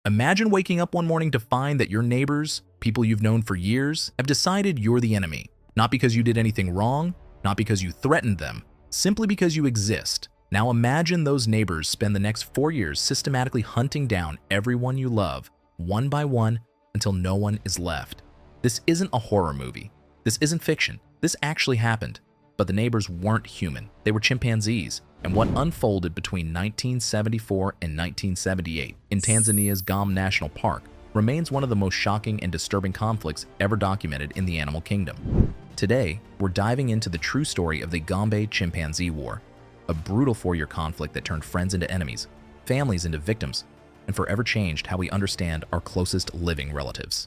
Imagine waking up one morning to find that your neighbors, people you've known for years, have decided you're the enemy. Not because you did anything wrong, not because you threatened them, simply because you exist. Now imagine those neighbors spend the next 4 years systematically hunting down everyone you love, one by one, until no one is left. This isn't a horror movie. This isn't fiction. This actually happened. But the neighbors weren't human. They were chimpanzees. And what unfolded between 1974 and 1978 in Tanzania's Gombe National Park remains one of the most shocking and disturbing conflicts ever documented in the animal kingdom. Today, we're diving into the true story of the Gombe Chimpanzee War, a brutal 4-year conflict that turned friends into enemies, families into victims, and forever changed how we understand our closest living relatives.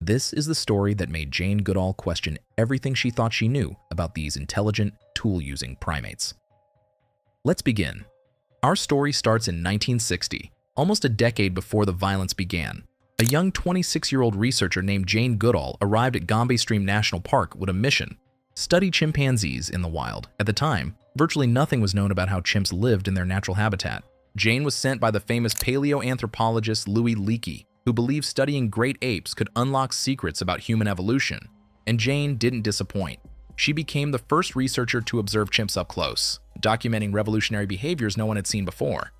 This is the story that made Jane Goodall question everything she thought she knew about these intelligent, tool-using primates. Let's begin. Our story starts in 1960, almost a decade before the violence began. A young 26-year-old researcher named Jane Goodall arrived at Gombe Stream National Park with a mission: study chimpanzees in the wild. At the time, virtually nothing was known about how chimps lived in their natural habitat. Jane was sent by the famous paleoanthropologist Louis Leakey, who believed studying great apes could unlock secrets about human evolution. And Jane didn't disappoint. She became the first researcher to observe chimps up close, documenting revolutionary behaviors no one had seen before.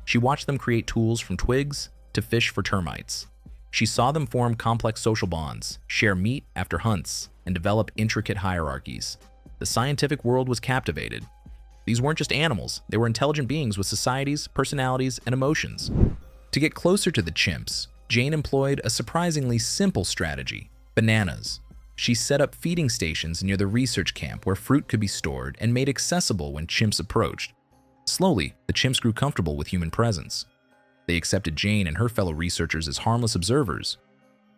She watched them create tools from twigs to fish for termites. She saw them form complex social bonds, share meat after hunts, and develop intricate hierarchies. The scientific world was captivated. These weren't just animals, they were intelligent beings with societies, personalities, and emotions. To get closer to the chimps, Jane employed a surprisingly simple strategy: bananas. She set up feeding stations near the research camp where fruit could be stored and made accessible when chimps approached. Slowly, the chimps grew comfortable with human presence. They accepted Jane and her fellow researchers as harmless observers.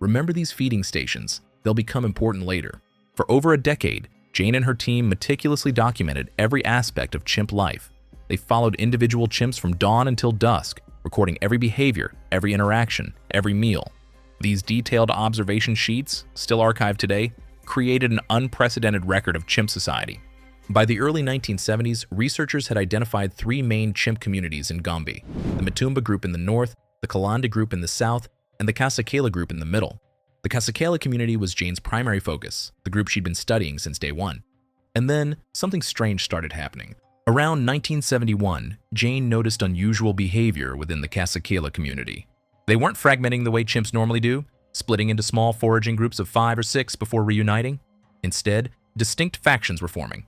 Remember these feeding stations, they'll become important later. For over a decade, Jane and her team meticulously documented every aspect of chimp life. They followed individual chimps from dawn until dusk, recording every behavior, every interaction, every meal. These detailed observation sheets, still archived today, created an unprecedented record of chimp society. By the early 1970s, researchers had identified 3 main chimp communities in Gombe: the Matumba group in the north, the Kalanda group in the south, and the Kasakela group in the middle. The Kasakela community was Jane's primary focus, the group she'd been studying since day one. And then, something strange started happening. Around 1971, Jane noticed unusual behavior within the Kasakela community. They weren't fragmenting the way chimps normally do, splitting into small foraging groups of 5 or 6 before reuniting. Instead, distinct factions were forming.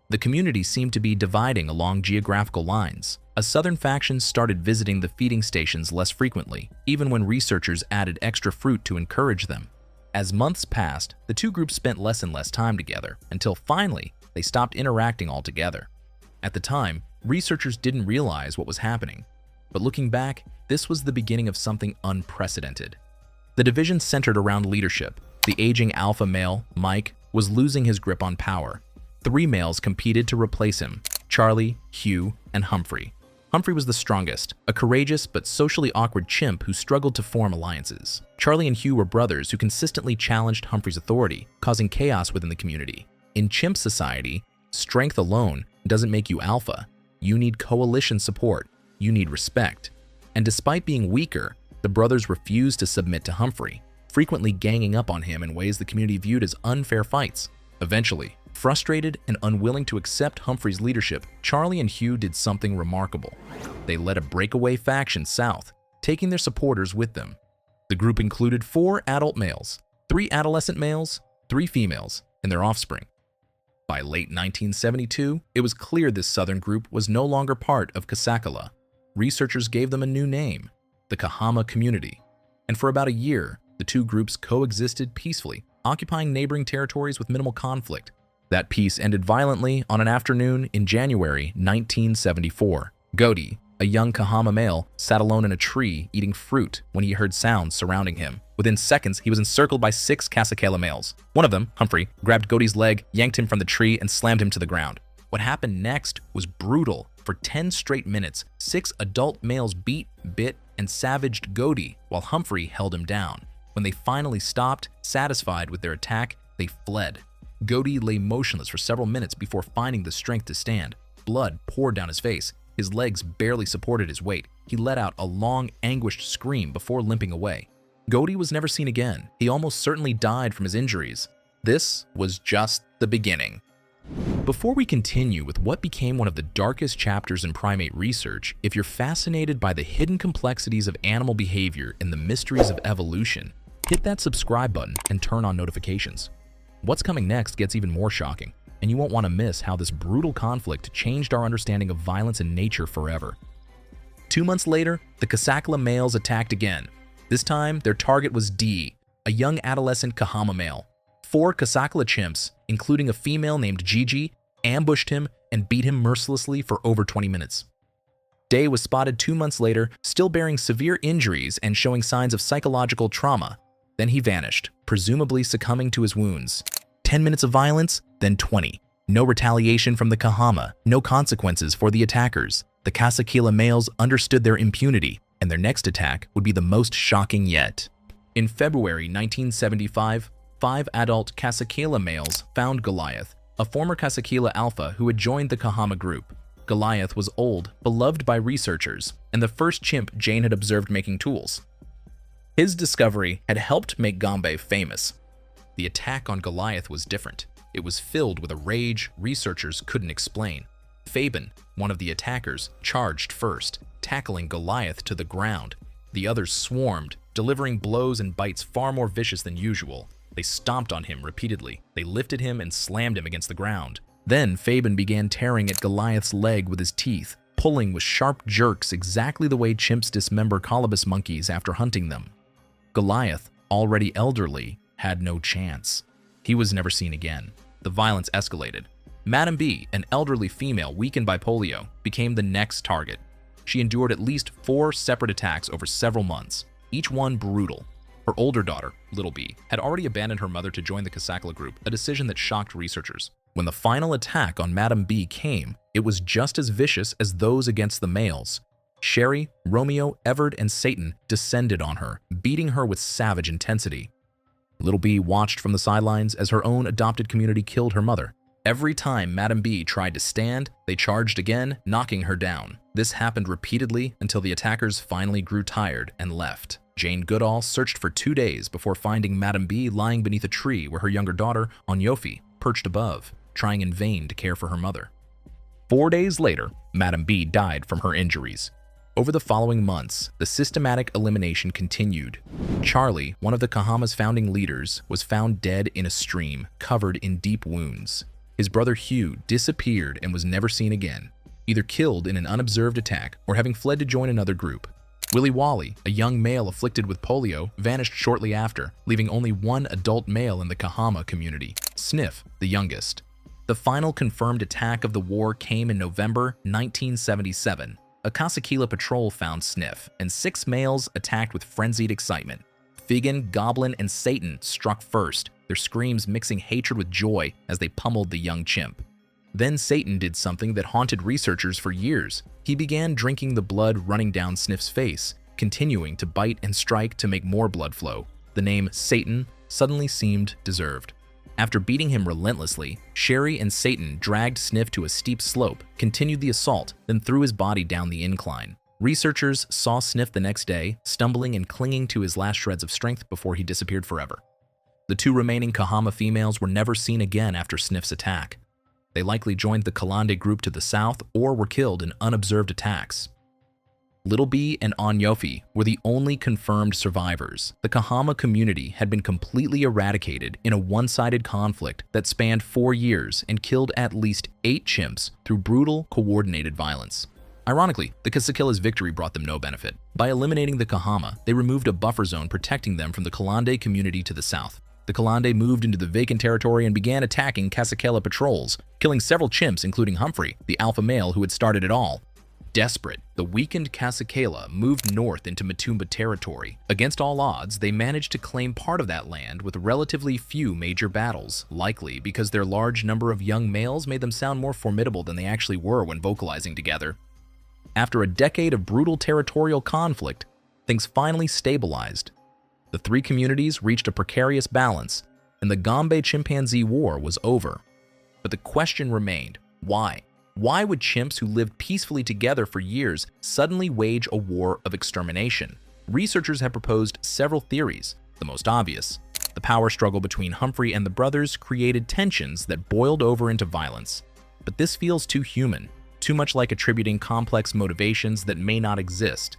The community seemed to be dividing along geographical lines. A southern faction started visiting the feeding stations less frequently, even when researchers added extra fruit to encourage them. As months passed, the two groups spent less and less time together, until finally, they stopped interacting altogether. At the time, researchers didn't realize what was happening. But looking back, this was the beginning of something unprecedented. The division centered around leadership. The aging alpha male, Mike, was losing his grip on power. 3 males competed to replace him: Charlie, Hugh, and Humphrey. Humphrey was the strongest, a courageous but socially awkward chimp who struggled to form alliances. Charlie and Hugh were brothers who consistently challenged Humphrey's authority, causing chaos within the community. In chimp society, strength alone doesn't make you alpha. You need coalition support. You need respect. And despite being weaker, the brothers refused to submit to Humphrey, frequently ganging up on him in ways the community viewed as unfair fights. Eventually, frustrated and unwilling to accept Humphrey's leadership, Charlie and Hugh did something remarkable. They led a breakaway faction south, taking their supporters with them. The group included 4 adult males, 3 adolescent males, 3 females, and their offspring. By late 1972, it was clear this southern group was no longer part of Kasakela. Researchers gave them a new name: the Kahama community. And for about a year, the two groups coexisted peacefully, occupying neighboring territories with minimal conflict. That peace ended violently on an afternoon in January 1974. Godi, a young Kahama male, sat alone in a tree eating fruit when he heard sounds surrounding him. Within seconds, he was encircled by 6 Kasakela males. One of them, Humphrey, grabbed Godi's leg, yanked him from the tree, and slammed him to the ground. What happened next was brutal. For 10 straight minutes, 6 adult males beat, bit, and savaged Godi while Humphrey held him down. When they finally stopped, satisfied with their attack, they fled. Godi lay motionless for several minutes before finding the strength to stand. Blood poured down his face. His legs barely supported his weight. He let out a long, anguished scream before limping away. Goody was never seen again. He almost certainly died from his injuries. This was just the beginning. Before we continue with what became one of the darkest chapters in primate research, if you're fascinated by the hidden complexities of animal behavior and the mysteries of evolution, hit that subscribe button and turn on notifications. What's coming next gets even more shocking, and you won't want to miss how this brutal conflict changed our understanding of violence in nature forever. 2 months later, the Kasakela males attacked again. This time, their target was D, a young adolescent Kahama male. 4 Kasakela chimps, including a female named Gigi, ambushed him and beat him mercilessly for over 20 minutes. Day was spotted 2 months later, still bearing severe injuries and showing signs of psychological trauma. Then he vanished, presumably succumbing to his wounds. 10 minutes of violence, then 20. No retaliation from the Kahama, no consequences for the attackers. The Kasakela males understood their impunity, and their next attack would be the most shocking yet. In February 1975, 5 adult Kasakela males found Goliath, a former Kasakela alpha who had joined the Kahama group. Goliath was old, beloved by researchers, and the first chimp Jane had observed making tools. His discovery had helped make Gombe famous. The attack on Goliath was different. It was filled with a rage researchers couldn't explain. Fabian, one of the attackers, charged first, tackling Goliath to the ground. The others swarmed, delivering blows and bites far more vicious than usual. They stomped on him repeatedly. They lifted him and slammed him against the ground. Then Fabian began tearing at Goliath's leg with his teeth, pulling with sharp jerks exactly the way chimps dismember colobus monkeys after hunting them. Goliath, already elderly, had no chance. He was never seen again. The violence escalated. Madam B, an elderly female weakened by polio, became the next target. She endured at least 4 separate attacks over several months, each one brutal. Her older daughter, Little B, had already abandoned her mother to join the Kasakela group, a decision that shocked researchers. When the final attack on Madam B came, it was just as vicious as those against the males. Sherry, Romeo, Everett, and Satan descended on her, beating her with savage intensity. Little B watched from the sidelines as her own adopted community killed her mother. Every time Madam B tried to stand, they charged again, knocking her down. This happened repeatedly until the attackers finally grew tired and left. Jane Goodall searched for 2 days before finding Madam B lying beneath a tree where her younger daughter, Onyofi, perched above, trying in vain to care for her mother. 4 days later, Madam B died from her injuries. Over the following months, the systematic elimination continued. Charlie, one of the Kahama's founding leaders, was found dead in a stream, covered in deep wounds. His brother Hugh disappeared and was never seen again, either killed in an unobserved attack or having fled to join another group. Willie Wally, a young male afflicted with polio, vanished shortly after, leaving only one adult male in the Kahama community, Sniff, the youngest. The final confirmed attack of the war came in November 1977. A Kasakela patrol found Sniff, and 6 males attacked with frenzied excitement. Figan, Goblin, and Satan struck first, their screams mixing hatred with joy as they pummeled the young chimp. Then Satan did something that haunted researchers for years. He began drinking the blood running down Sniff's face, continuing to bite and strike to make more blood flow. The name Satan suddenly seemed deserved. After beating him relentlessly, Sherry and Satan dragged Sniff to a steep slope, continued the assault, then threw his body down the incline. Researchers saw Sniff the next day, stumbling and clinging to his last shreds of strength before he disappeared forever. The 2 remaining Kahama females were never seen again after Sniff's attack. They likely joined the Kalande group to the south or were killed in unobserved attacks. Little B and Onyofi were the only confirmed survivors. The Kahama community had been completely eradicated in a one-sided conflict that spanned 4 years and killed at least 8 chimps through brutal, coordinated violence. Ironically, the Kasakela's victory brought them no benefit. By eliminating the Kahama, they removed a buffer zone protecting them from the Kalande community to the south. The Kalande moved into the vacant territory and began attacking Kasakela patrols, killing several chimps including Humphrey, the alpha male who had started it all. Desperate, the weakened Kasakela moved north into Matumba territory. Against all odds, they managed to claim part of that land with relatively few major battles, likely because their large number of young males made them sound more formidable than they actually were when vocalizing together. After a decade of brutal territorial conflict, things finally stabilized. The 3 communities reached a precarious balance, and the Gombe Chimpanzee War was over. But the question remained, why? Why would chimps who lived peacefully together for years suddenly wage a war of extermination? Researchers have proposed several theories. The most obvious: the power struggle between Humphrey and the brothers created tensions that boiled over into violence. But this feels too human, too much like attributing complex motivations that may not exist.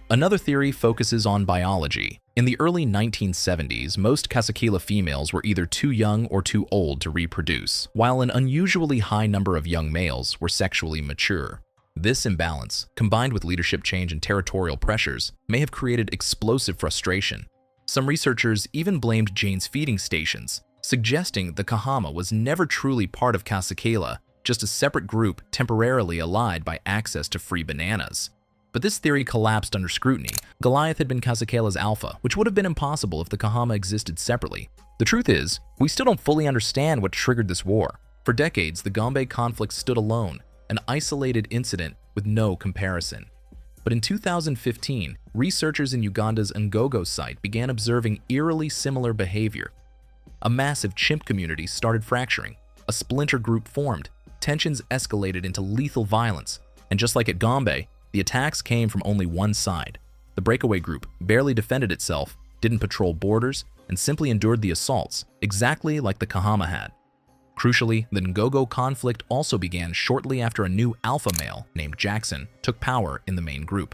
Another theory focuses on biology. In the early 1970s, most Kasakela females were either too young or too old to reproduce, while an unusually high number of young males were sexually mature. This imbalance, combined with leadership change and territorial pressures, may have created explosive frustration. Some researchers even blamed Jane's feeding stations, suggesting the Kahama was never truly part of Kasakela, just a separate group temporarily allied by access to free bananas. But this theory collapsed under scrutiny. Goliath had been Kasakela's alpha, which would have been impossible if the Kahama existed separately. The truth is, we still don't fully understand what triggered this war. For decades, the Gombe conflict stood alone, an isolated incident with no comparison. But in 2015, researchers in Uganda's Ngogo site began observing eerily similar behavior. A massive chimp community started fracturing. A splinter group formed. Tensions escalated into lethal violence. And just like at Gombe, the attacks came from only one side. The breakaway group barely defended itself, didn't patrol borders, and simply endured the assaults, exactly like the Kahama had. Crucially, the Ngogo conflict also began shortly after a new alpha male named Jackson took power in the main group.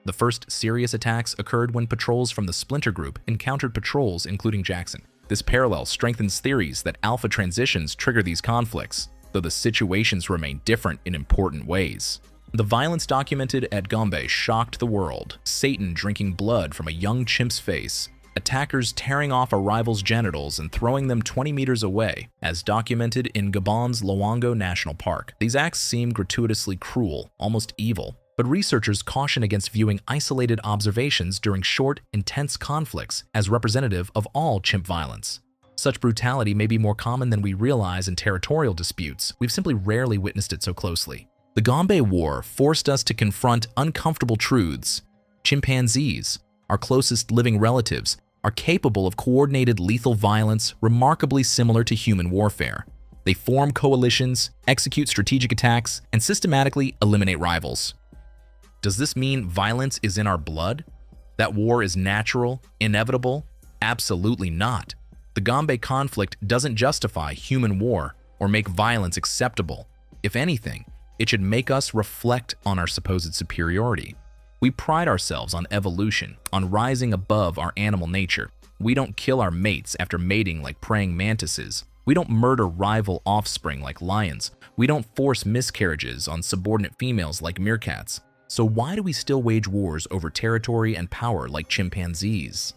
The first serious attacks occurred when patrols from the splinter group encountered patrols including Jackson. This parallel strengthens theories that alpha transitions trigger these conflicts, though the situations remain different in important ways. The violence documented at Gombe shocked the world. Satan drinking blood from a young chimp's face, attackers tearing off a rival's genitals and throwing them 20 meters away, as documented in Gabon's Luango National Park. These acts seem gratuitously cruel, almost evil, but researchers caution against viewing isolated observations during short, intense conflicts as representative of all chimp violence. Such brutality may be more common than we realize in territorial disputes. We've simply rarely witnessed it so closely. The Gombe War forced us to confront uncomfortable truths. Chimpanzees, our closest living relatives, are capable of coordinated lethal violence remarkably similar to human warfare. They form coalitions, execute strategic attacks, and systematically eliminate rivals. Does this mean violence is in our blood? That war is natural, inevitable? Absolutely not. The Gombe conflict doesn't justify human war or make violence acceptable. If anything, it should make us reflect on our supposed superiority. We pride ourselves on evolution, on rising above our animal nature. We don't kill our mates after mating like praying mantises. We don't murder rival offspring like lions. We don't force miscarriages on subordinate females like meerkats. So why do we still wage wars over territory and power like chimpanzees?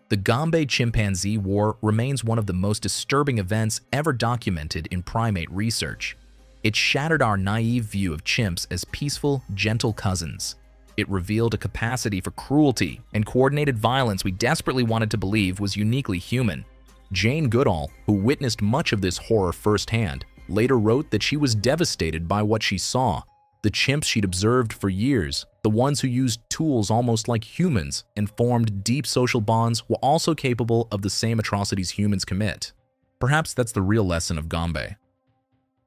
The Gombe Chimpanzee War remains one of the most disturbing events ever documented in primate research. It shattered our naive view of chimps as peaceful, gentle cousins. It revealed a capacity for cruelty and coordinated violence we desperately wanted to believe was uniquely human. Jane Goodall, who witnessed much of this horror firsthand, later wrote that she was devastated by what she saw. The chimps she'd observed for years, the ones who used tools almost like humans and formed deep social bonds, were also capable of the same atrocities humans commit. Perhaps that's the real lesson of Gombe.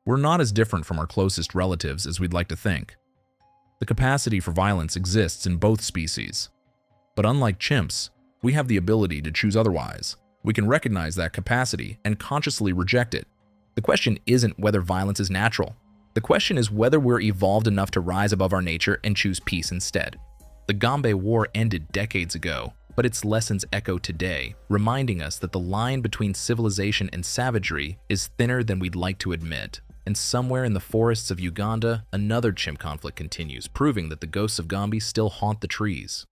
We're not as different from our closest relatives as we'd like to think. The capacity for violence exists in both species. But unlike chimps, we have the ability to choose otherwise. We can recognize that capacity and consciously reject it. The question isn't whether violence is natural. The question is whether we're evolved enough to rise above our nature and choose peace instead. The Gombe War ended decades ago, but its lessons echo today, reminding us that the line between civilization and savagery is thinner than we'd like to admit. And somewhere in the forests of Uganda, another chimp conflict continues, proving that the ghosts of Gombe still haunt the trees.